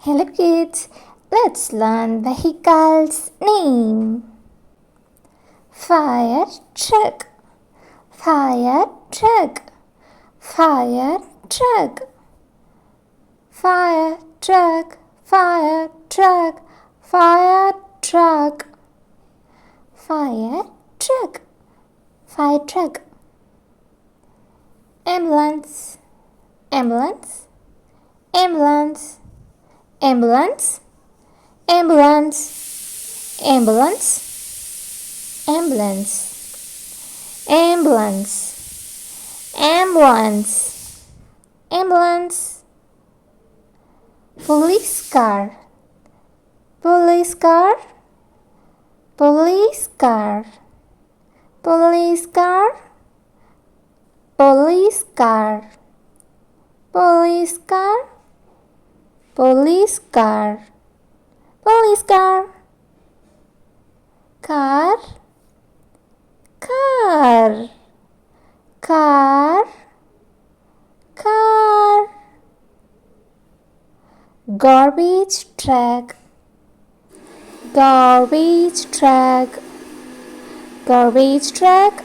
Hello kids, let's learn vehicles name. Fire truck, fire truck, fire truck, fire truck, fire truck, fire truck, fire truck, fire truck. Ambulance, ambulance, ambulance, ambulance, ambulance, ambulance, ambulance, ambulance, ambulance, ambulance. Police car, police car, police car, police car, police car, police car, police car, police car. Car, car, car, car. Garbage truck, garbage truck, garbage truck.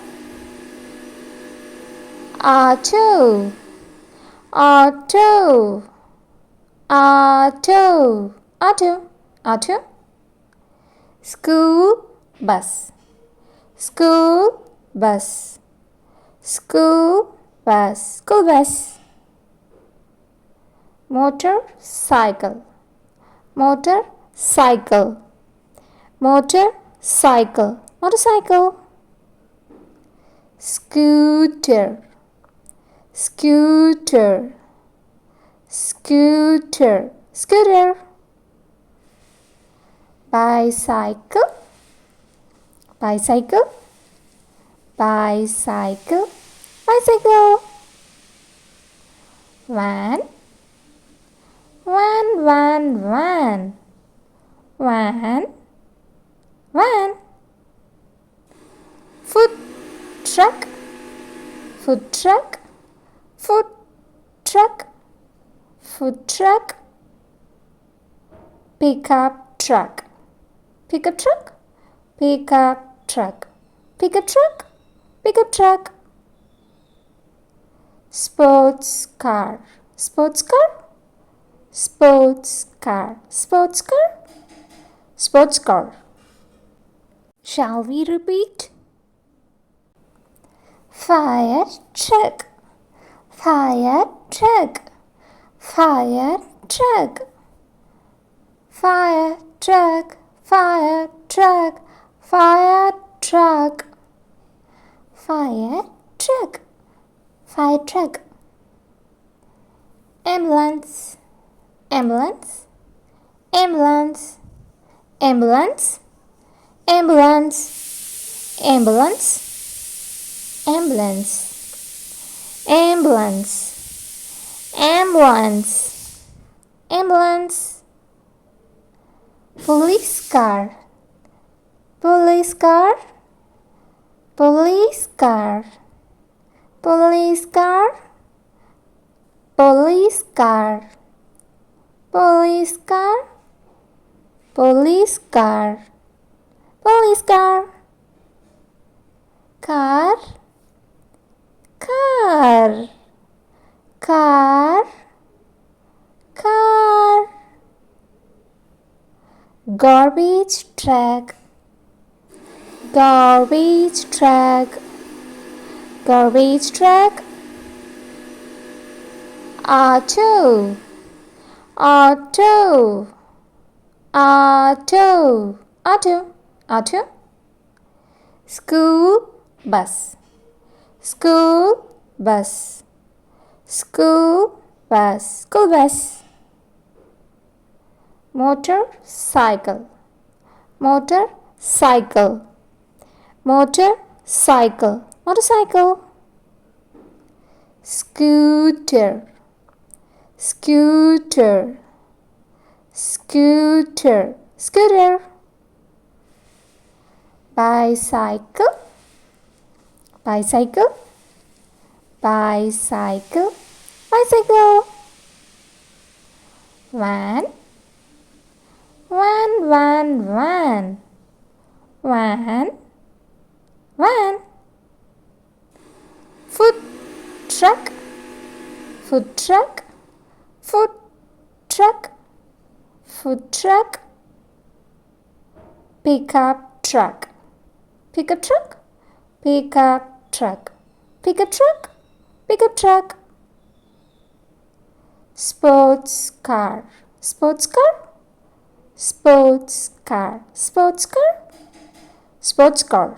Auto, auto, auto, auto, auto. School bus, school bus, school bus, school bus. Motorcycle, motorcycle, motorcycle, motorcycle. Scooter, scooter, scooter, scooter. Bicycle, bicycle, bicycle, bicycle. Van, van, van, van, van, van. Food truck, food truck, food truck, food truck. Pickup truck, pickup truck, pickup truck, pickup truck, pickup truck. Sports car, sports car, sports car, sports car, sports car. Shall we repeat? Fire truck, fire truck, fire truck, fire truck, fire truck, fire truck, fire truck, fire truck. Ambulance, ambulance, ambulance, ambulance, ambulance, ambulance, ambulance, ambulance, ambulance, ambulance. Police car, police car, police car, police car, police car, police car, police car, police car. Car, car, car, car. Garbage truck, garbage truck, garbage truck. Auto, auto, auto, auto, auto. School bus, school bus, school bus, school bus. Motorcycle, motorcycle, motorcycle, motorcycle. Scooter, scooter, scooter, scooter. Bicycle, bicycle, bicycle, bicycle. Van, van, van, van. Food truck, food truck, food truck, food truck. Pickup truck, pickup truck, pickup truck, pickup truck, pickup truck. Sports car, sports car, sports car, sports car, sports car.